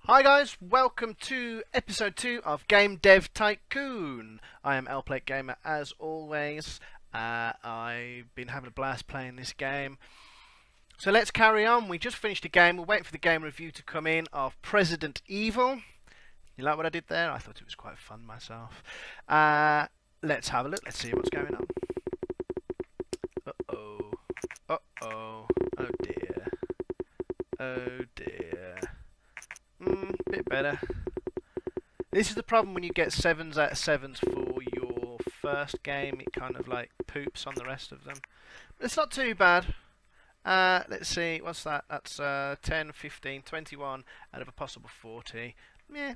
Hi guys, welcome to episode 2 of GameDev Tycoon. I am LPlate Gamer as always. I've been having a blast playing this game. So let's carry on. We just finished a game. We're waiting for the game review to come in of President Evil. You like what I did there? I thought it was quite fun myself. Let's have a look. Let's see what's going on. Uh-oh. Uh-oh. Oh dear. Oh dear. Bit better. This is the problem when you get 7s out of 7s for your first game. It kind of like poops on the rest of them. But it's not too bad. Let's see, what's that? That's 10, 15, 21 out of a possible 40. Yeah.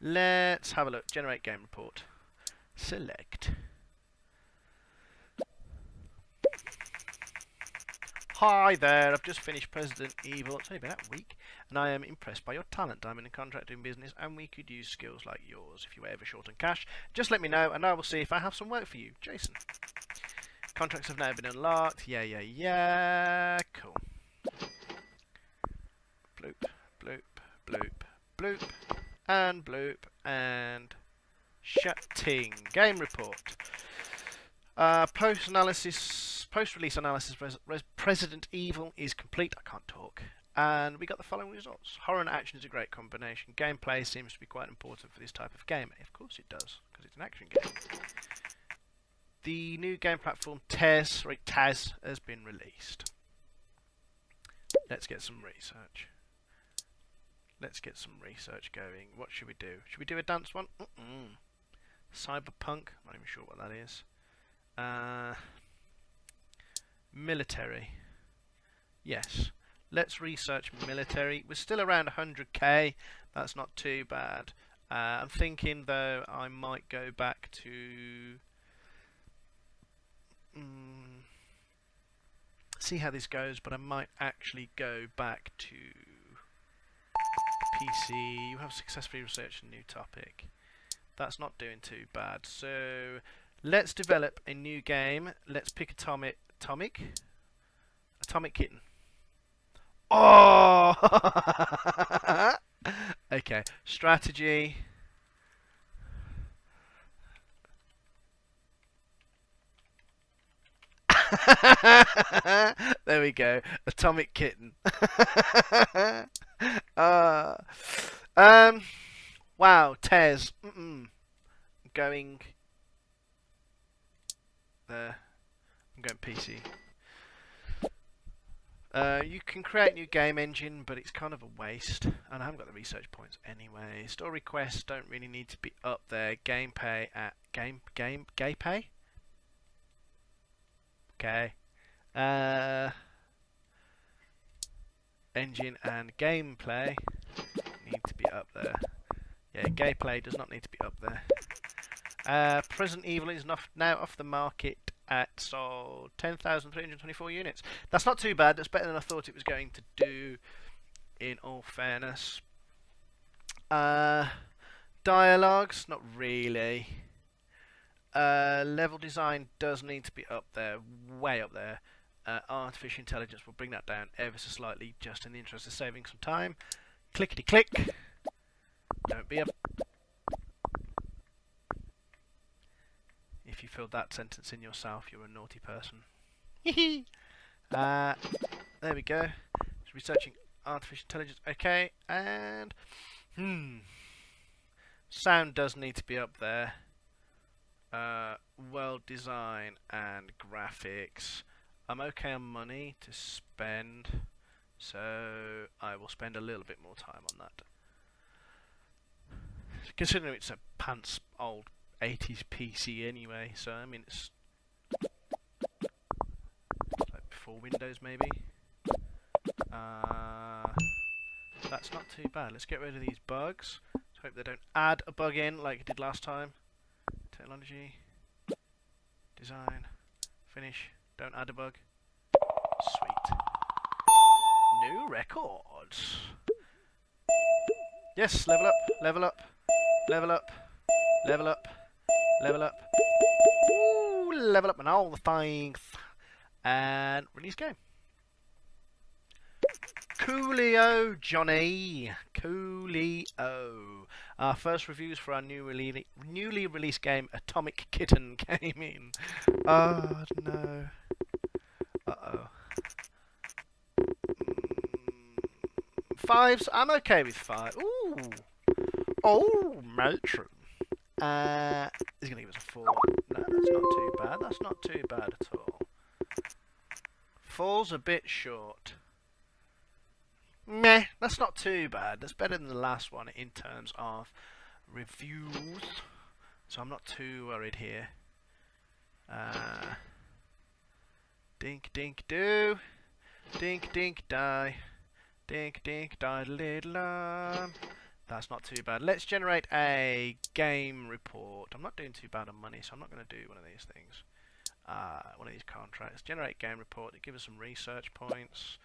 Let's have a look. Generate game report. Select. Hi there, I've just finished President Evil. It's only been out a week, and I am impressed by your talent. I'm in a contract doing business, and we could use skills like yours. If you were ever short on cash, just let me know, and I will see if I have some work for you. Jason. Contracts have now been unlocked. Yeah. Cool. Bloop, bloop, bloop, bloop, and bloop, and shutting. Game report. Post-release analysis, President Evil is complete. I can't talk. And we got the following results. Horror and action is a great combination. Gameplay seems to be quite important for this type of game. Of course it does, because it's an action game. The new game platform Taz has been released. Let's get some research. Let's get some research going. What should we do? Should we do a dance one? Cyberpunk? I'm not even sure what that is. Military. Yes. Let's research military. We're still around 100k. That's not too bad. I'm thinking though I might go back to see how this goes, but I might actually go back to PC. You have successfully researched a new topic. That's not doing too bad. So let's develop a new game. Let's pick Atomic Kitten. Oh! Okay, strategy. There we go. Atomic Kitten. Wow, Tez. Going there. I'm going PC. You can create new game engine, but it's kind of a waste, and I haven't got the research points anyway. Store requests don't really need to be up there. Gameplay at gameplay. Okay. Engine and gameplay need to be up there. Yeah, gameplay does not need to be up there. President Evil is now off the market at 10,324 units. That's not too bad. That's better than I thought it was going to do, in all fairness. Dialogues, not really. Level design does need to be up there, way up there. Artificial intelligence will bring that down ever so slightly, just in the interest of saving some time. Clickety click. Don't be a... If you filled that sentence in yourself, you're a naughty person. There we go. Just researching artificial intelligence. Okay, and sound does need to be up there. World design and graphics. I'm okay on money to spend, so I will spend a little bit more time on that. Considering it's a pants old 80s PC anyway, so I mean it's like before Windows maybe. That's not too bad. Let's get rid of these bugs. Let's hope they don't add a bug in like it did last time. Technology, design, finish, don't add a bug. Sweet. New records. Yes, level up, level up, level up, level up, level up. Ooh, level up and all the things. And release game. Coolio, Johnny. Coolio. Our first reviews for our newly released game, Atomic Kitten, came in. Oh, no. Uh-oh. Fives? I'm okay with 5. Ooh. Oh, matron. He's going to give us a 4. No, that's not too bad. That's not too bad at all. 4's a bit short. Meh, that's not too bad. That's better than the last one in terms of reviews. So I'm not too worried here. Dink, dink, do. Dink, dink, die. Dink, dink, die, little That's not too bad. Let's generate a game report. I'm not doing too bad on money, so I'm not going to do one of these things. One of these contracts. Generate game report. They give us some research points.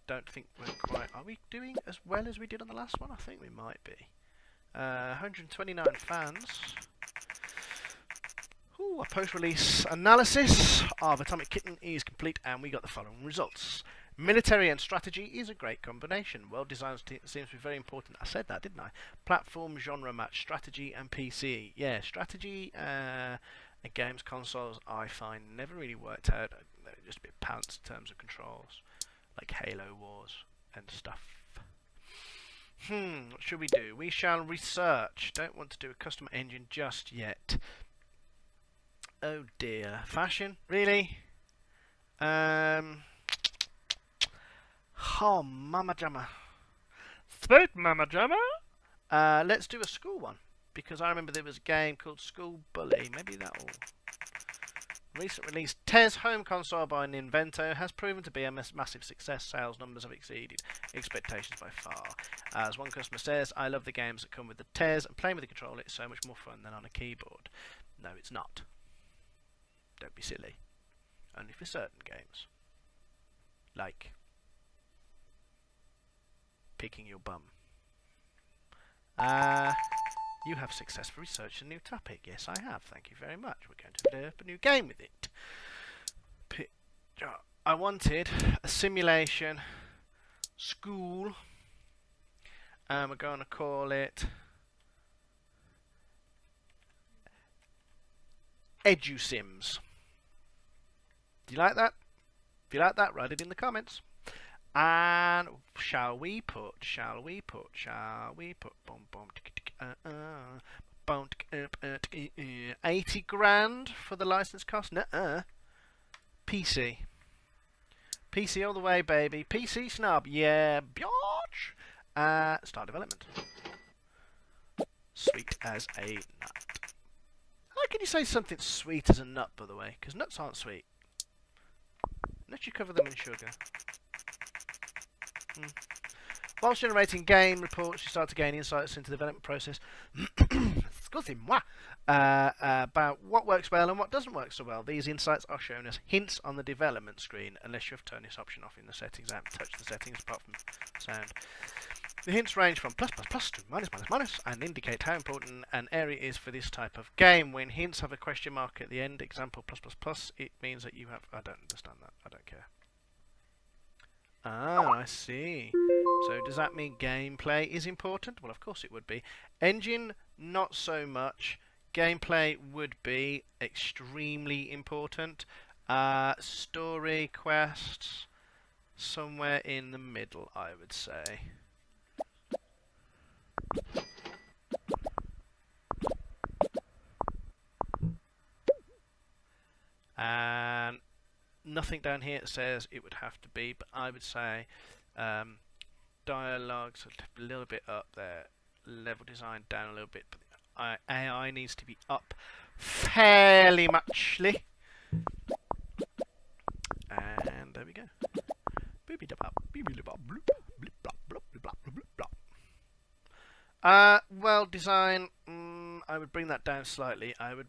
Don't think we're quite... Are we doing as well as we did on the last one? I think we might be. 129 fans. Ooh, a post-release analysis of Atomic Kitten is complete, and we got the following results. Military and strategy is a great combination. World design seems to be very important. I said that, didn't I? Platform, genre match, strategy, and PC. Yeah, strategy and games consoles I find never really worked out. They're just a bit pants in terms of controls. Like Halo Wars and stuff. What should we do? We shall research. Don't want to do a custom engine just yet. Oh dear. Fashion? Really? Oh, Mama Jamma. Sweet Mama Jamma? Let's do a school one. Because I remember there was a game called School Bully. Maybe that'll... Recent release, TES home console by Ninvento has proven to be a massive success. Sales numbers have exceeded expectations by far. As one customer says, I love the games that come with the TES, and playing with the controller is so much more fun than on a keyboard. No, it's not. Don't be silly. Only for certain games. Like picking your bum. You have successfully researched a new topic. Yes, I have. Thank you very much. We're going to develop a new game with it. I wanted a simulation school. And we're going to call it EduSims. Do you like that? If you like that, write it in the comments. And shall we put 80 grand for the license cost? Nuh-uh. PC all the way, baby. PC snub, yeah, biatch. Start development. Sweet as a nut. How can you say something sweet as a nut, by the way? Because nuts aren't sweet. Unless you cover them in sugar. Whilst generating game reports, you start to gain insights into the development process. Excusez-moi. About what works well and what doesn't work so well. These insights are shown as hints on the development screen, unless you've turned this option off in the settings. I haven't touched the settings apart from sound. The hints range from plus to minus and indicate how important an area is for this type of game. When hints have a question mark at the end, example plus, it means that you have... I don't understand that. I don't care. Ah, I see. So does that mean gameplay is important? Well, of course it would be. Engine, not so much. Gameplay would be extremely important. Story, quests, somewhere in the middle, I would say. And nothing down here says it would have to be, but I would say dialogue's a little bit up there, level design down a little bit, but AI needs to be up fairly muchly. And there we go. Well, design, I would bring that down slightly. I would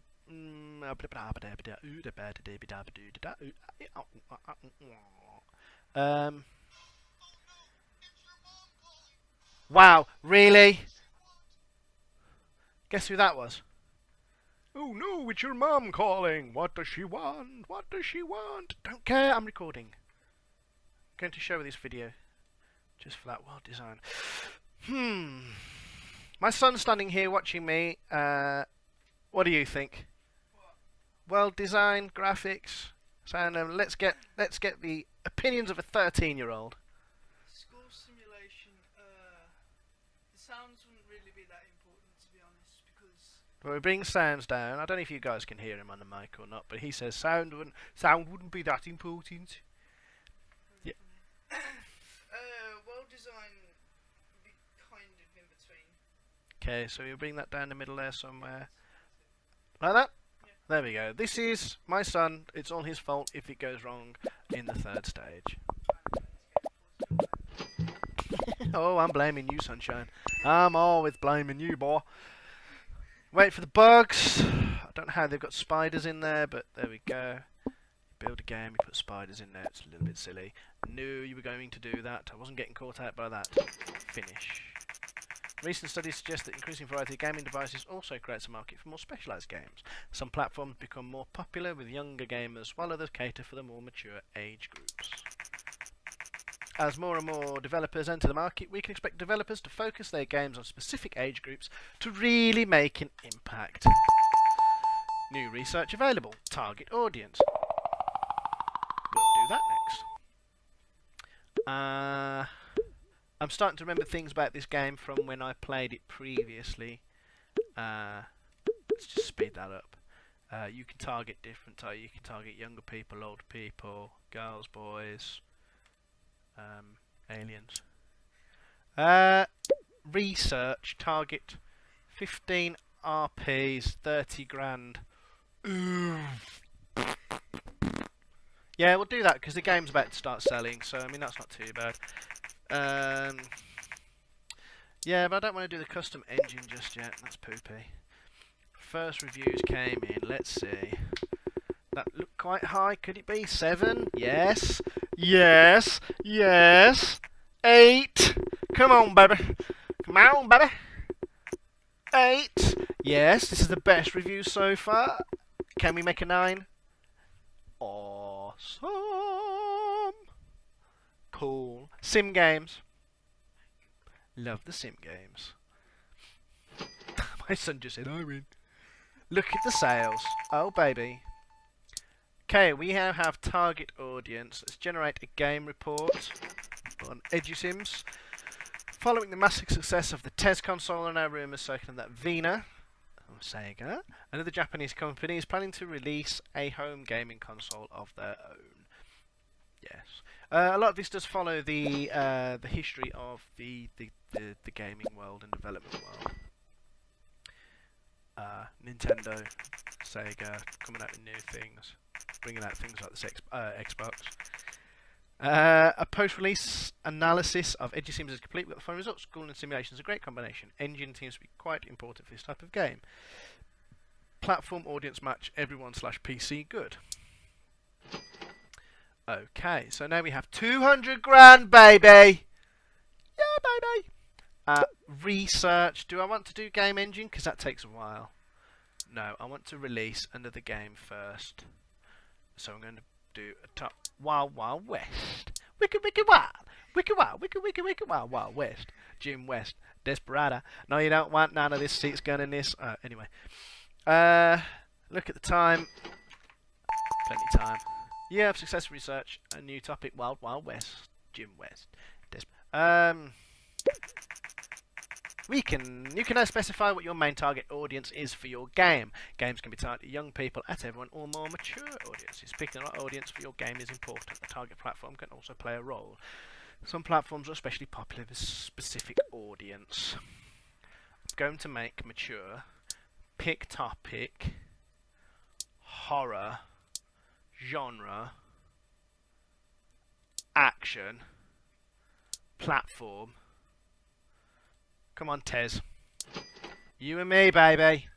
wow, really? Guess who that was? Oh no, it's your mum calling. What does she want? What does she want? Don't care, I'm recording. going to show with this video, just for that world design. My son's standing here watching me. What do you think? World design, graphics, sound. Let's get the opinions of a 13-year-old. School simulation. The sounds wouldn't really be that important, to be honest, because. Well, we bring sounds down. I don't know if you guys can hear him on the mic or not, but he says sound wouldn't be that important. Yeah. World design would be kind of in between. Okay, so you bring that down the middle there somewhere, like that. Yeah. There we go. This is my son. It's all his fault if it goes wrong in the 3rd stage. Oh, I'm blaming you, sunshine. I'm always blaming you, boy. Wait for the bugs. I don't know how they've got spiders in there, but there we go. You build a game, you put spiders in there. It's a little bit silly. I knew you were going to do that. I wasn't getting caught out by that. Finish. Recent studies suggest that increasing variety of gaming devices also creates a market for more specialised games. Some platforms become more popular with younger gamers, while others cater for the more mature age groups. As more and more developers enter the market, we can expect developers to focus their games on specific age groups to really make an impact. New research available. Target audience. We'll do that next. I'm starting to remember things about this game from when I played it previously. Let's just speed that up. You can target different. You can target younger people, older people, girls, boys. Aliens. Research target 15 RPs, 30 grand. Ooh. Yeah, we'll do that because the game's about to start selling, so I mean that's not too bad. Yeah, but I don't want to do the custom engine just yet. That's poopy. First reviews came in. Let's see. That looked quite high. Could it be 7? Yes. Yes. Yes. 8. Come on, baby. Come on, baby. 8. Yes, this is the best review so far. Can we make a 9? Awesome. Cool. Sim games. Love the sim games. My son just said, I win. Look at the sales. Oh, baby. Okay, we now have target audience. Let's generate a game report on EduSims. Following the massive success of the TES console, there are now rumours circulating that Vina, Sega, another Japanese company, is planning to release a home gaming console of their own. Yes. A lot of this does follow the history of the gaming world and development world. Nintendo, Sega, coming out with new things, bringing out things like the Xbox. A post-release analysis of EduSims is complete with the following results. School and simulation is a great combination. Engine seems to be quite important for this type of game. Platform audience match everyone/PC good. Okay, so now we have 200 grand, baby! Yeah, baby! Research. Do I want to do game engine? Because that takes a while. No, I want to release another game first. So I'm going to do a top Wild Wild West. Wicked Wicked Wild. Wicked Wild. Wicked Wicked Wicked Wild Wild West. Jim West. Desperada. No, you don't want none of this seats gun in this. Anyway. Look at the time. Plenty of time. Yeah, successful research. A new topic. Wild Wild West. Jim West. You can now specify what your main target audience is for your game. Games can be targeted at young people, at everyone, or more mature audiences. Picking the right audience for your game is important. The target platform can also play a role. Some platforms are especially popular with a specific audience. I'm going to make mature. Pick topic. Horror. Genre. Action. Platform. Come on, Tez. You and me, baby.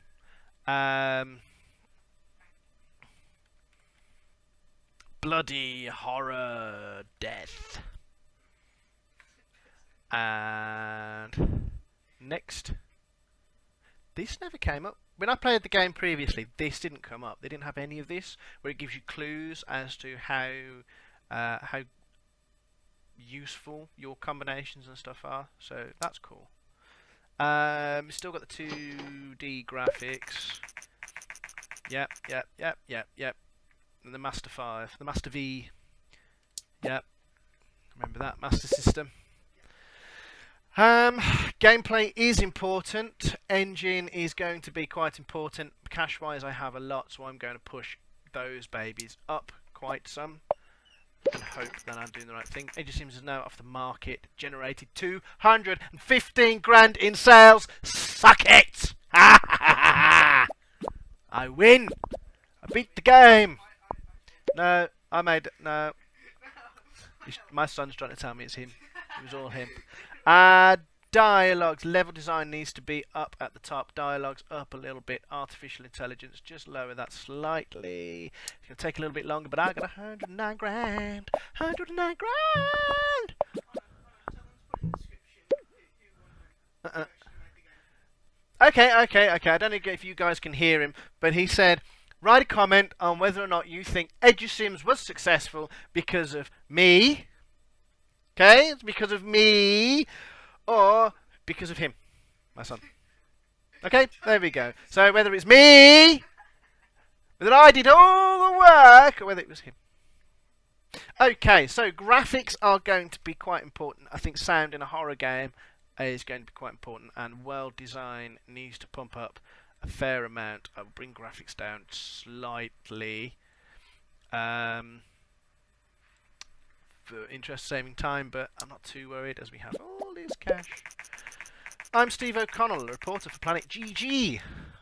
Bloody horror death. And next. This never came up. When I played the game previously, this didn't come up. They didn't have any of this, where it gives you clues as to how useful your combinations and stuff are. So that's cool. Still got the 2D graphics. Yep. And the Master 5, the Master V. Yep. Remember that Master System. Gameplay is important. Engine is going to be quite important. Cash-wise, I have a lot, so I'm going to push those babies up quite some. And hope that I'm doing the right thing. Age of Sims is now off the market. Generated 215 grand in sales. Suck it! I win. I beat the game. No, I made it. No. My son's trying to tell me it's him. It was all him. Dialogues. Level design needs to be up at the top. Dialogues up a little bit. Artificial intelligence, just lower that slightly. It's going to take a little bit longer, but I got 109 grand. 109 grand! Okay. I don't know if you guys can hear him, but he said, write a comment on whether or not you think Age of Sims was successful because of me. Okay? It's because of me. Or because of him, my son. Okay, there we go. So whether it's me, whether I did all the work, or whether it was him. Okay, so graphics are going to be quite important. I think sound in a horror game is going to be quite important, and world design needs to pump up a fair amount. I will bring graphics down slightly. For interest saving time, but I'm not too worried as we have all this cash. I'm Steve O'Connell, a reporter for Planet GG.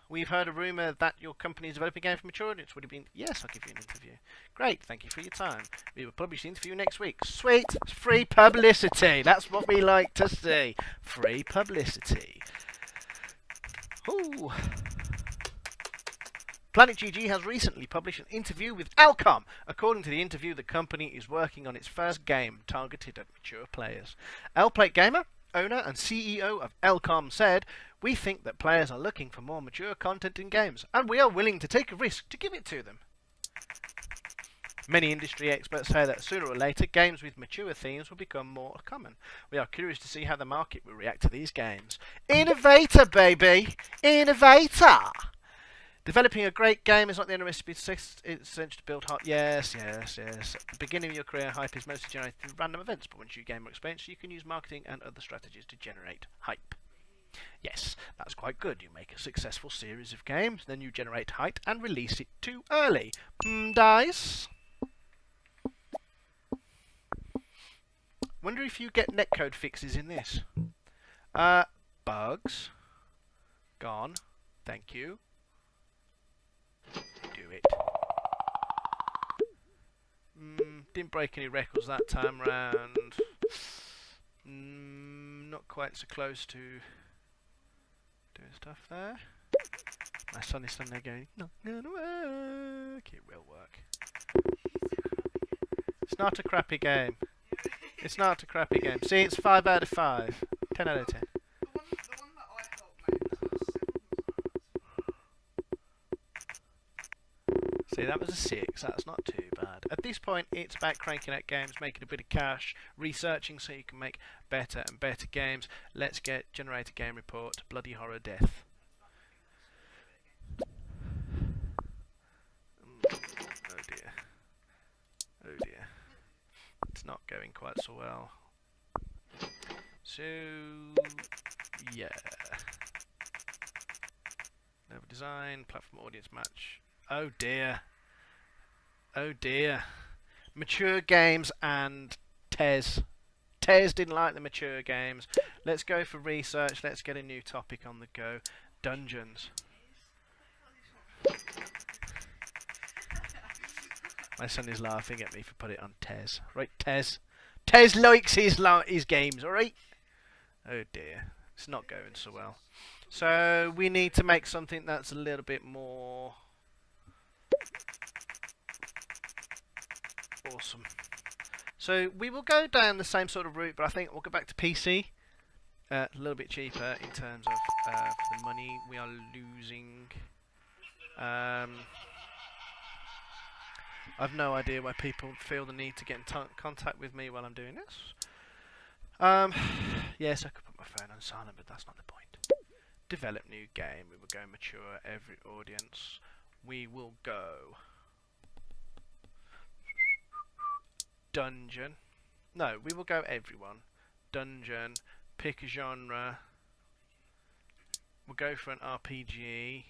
We've heard a rumour that your company is developing a game for mature audience. Would it be? Yes, I'll give you an interview. Great, thank you for your time. We will publish the interview next week. Sweet, free publicity. That's what we like to see. Free publicity. Ooh. Planet GG has recently published an interview with Alcom. According to the interview, the company is working on its first game targeted at mature players. Lplate Gamer, owner and CEO of Alcom, said, "We think that players are looking for more mature content in games, and we are willing to take a risk to give it to them." Many industry experts say that sooner or later, games with mature themes will become more common. We are curious to see how the market will react to these games. Innovator, baby! Innovator! Developing a great game is not the only recipe to success. It's essential to build hype. Yes. At the beginning of your career, hype is mostly generated through random events, but once you gain more experience, you can use marketing and other strategies to generate hype. Yes, that's quite good. You make a successful series of games, then you generate hype and release it too early. Dice. Wonder if you get netcode fixes in this. Bugs. Gone. Thank you. Do it. Didn't break any records that time round. Not quite so close to doing stuff there. My son is standing there going, "Not gonna work." It will work. It's not a crappy game. It's not a crappy game. See, it's 5 out of 5. 10 out of 10. See, that was a 6. That's not too bad. At this point, it's about cranking out games, making a bit of cash, researching so you can make better and better games. Let's generate a game report. Bloody horror death. Oh dear. Oh dear. It's not going quite so well. So, yeah. Level design, platform audience match. Oh dear. Oh dear. Mature games and Tez. Tez didn't like the mature games. Let's go for research. Let's get a new topic on the go. Dungeons. My son is laughing at me for putting it on Tez. Right, Tez. Tez likes his games, alright? Oh dear. It's not going so well. So we need to make something that's a little bit more awesome. So we will go down the same sort of route, but I think we'll go back to PC. A little bit cheaper in terms of the money we are losing. I've no idea why people feel the need to get in contact with me while I'm doing this. Yes, I could put my phone on silent, but that's not the point. Develop new game. We will go mature every audience. We will go dungeon. No, we will go everyone. Dungeon. Pick a genre. We'll go for an RPG.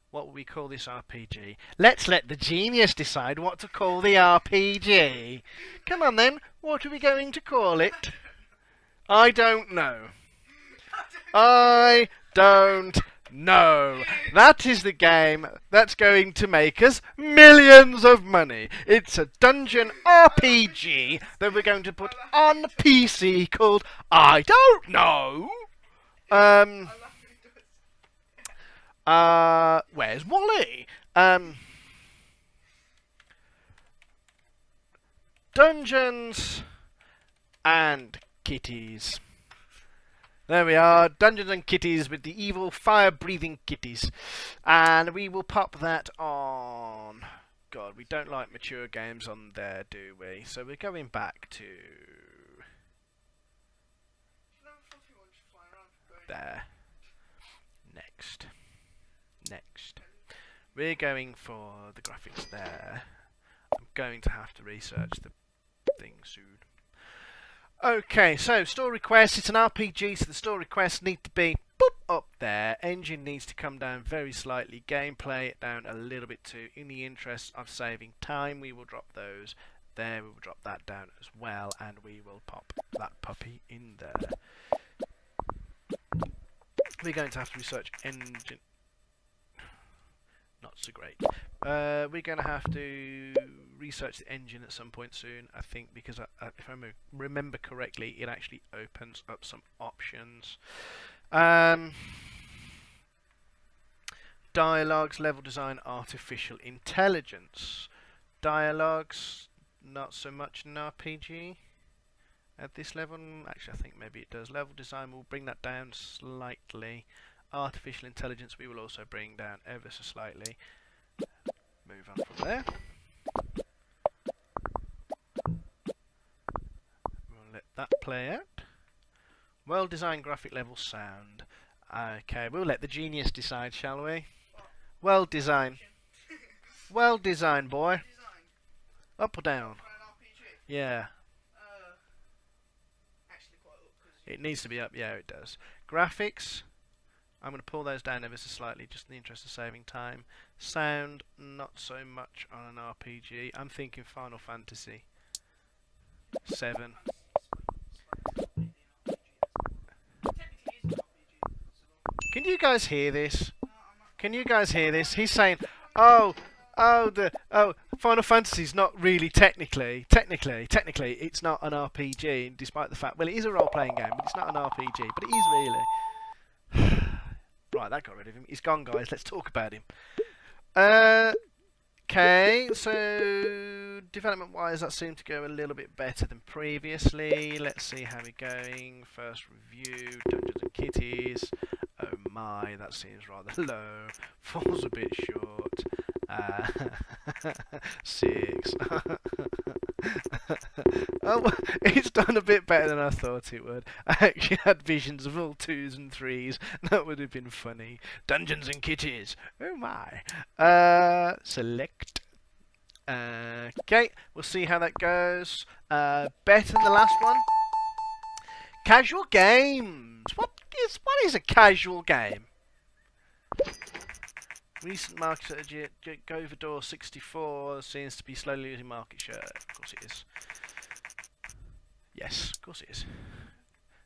What will we call this RPG? Let's let the genius decide what to call the RPG. Come on then, what are we going to call it? I don't know. I don't know. That is the game that's going to make us millions of money. It's a dungeon RPG that we're going to put on PC called I don't know. Where's Wally? Dungeons and Kitties. There we are, Dungeons and Kitties with the evil fire-breathing kitties. And we will pop that on... God, we don't like mature games on there, do we? So we're going back to... There. Next. We're going for the graphics there. I'm going to have to research the thing soon. Okay, so store requests. It's an RPG, so the store requests need to be boop, up there. Engine needs to come down very slightly. Gameplay down a little bit too. In the interest of saving time, we will drop those there. We will drop that down as well, and we will pop that puppy in there. We're going to have to research engine. Not so great. We're going to have to research the engine at some point soon, I think, because if I remember correctly, it actually opens up some options. Dialogues, level design, artificial intelligence. Dialogues, not so much in RPG at this level. Actually, I think maybe it does. Level design, we'll bring that down slightly. Artificial intelligence we will also bring down ever so slightly. Move on from there. We'll let that play out. Well designed graphic level sound. Okay, we'll let the genius decide, shall we? Well designed. Well designed, boy. Up or down? Yeah. It needs to be up, yeah it does. Graphics. I'm going to pull those down ever so slightly, just in the interest of saving time. Sound, not so much on an RPG. I'm thinking Final Fantasy 7. Can you guys hear this? Can you guys hear this? He's saying, Final Fantasy's not really technically, it's not an RPG, despite the fact, well, it is a role-playing game, but it's not an RPG, but it is really. Right, that got rid of him. He's gone, guys. Let's talk about him. Okay, so development-wise, that seemed to go a little bit better than previously. Let's see how we're going. First review, Dungeons and Kitties. Oh my, that seems rather low. Falls a bit short. 6. Oh, it's done a bit better than I thought it would. I actually had visions of all 2s and 3s. That would have been funny. Dungeons and Kitties. Oh my. Select. Okay, we'll see how that goes. Better than the last one. Casual games. What is a casual game? Recent market Goverdor 64 seems to be slowly losing market share. Of course it is. Yes, of course it is.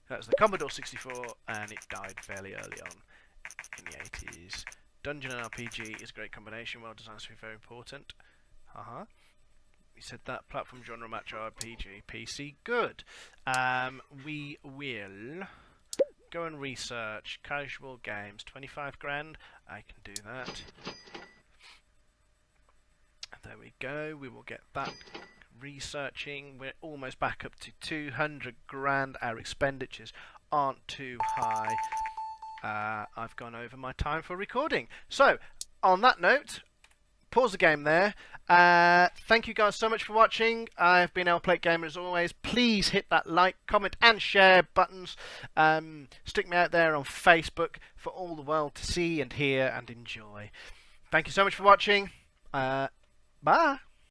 That's the Commodore 64, and it died fairly early on in the 80s. Dungeon and RPG is a great combination. Well designed to be very important. We said that. Platform genre match RPG. PC, good. We will go and research casual games. 25 grand. I can do that. There we go. We will get that researching. We're almost back up to 200 grand. Our expenditures aren't too high. I've gone over my time for recording. So, on that note, pause the game there. Thank you guys so much for watching. I've been Plate Gamer as always. Please hit that like, comment and share buttons. Stick me out there on Facebook for all the world to see and hear and enjoy. Thank you so much for watching. Bye.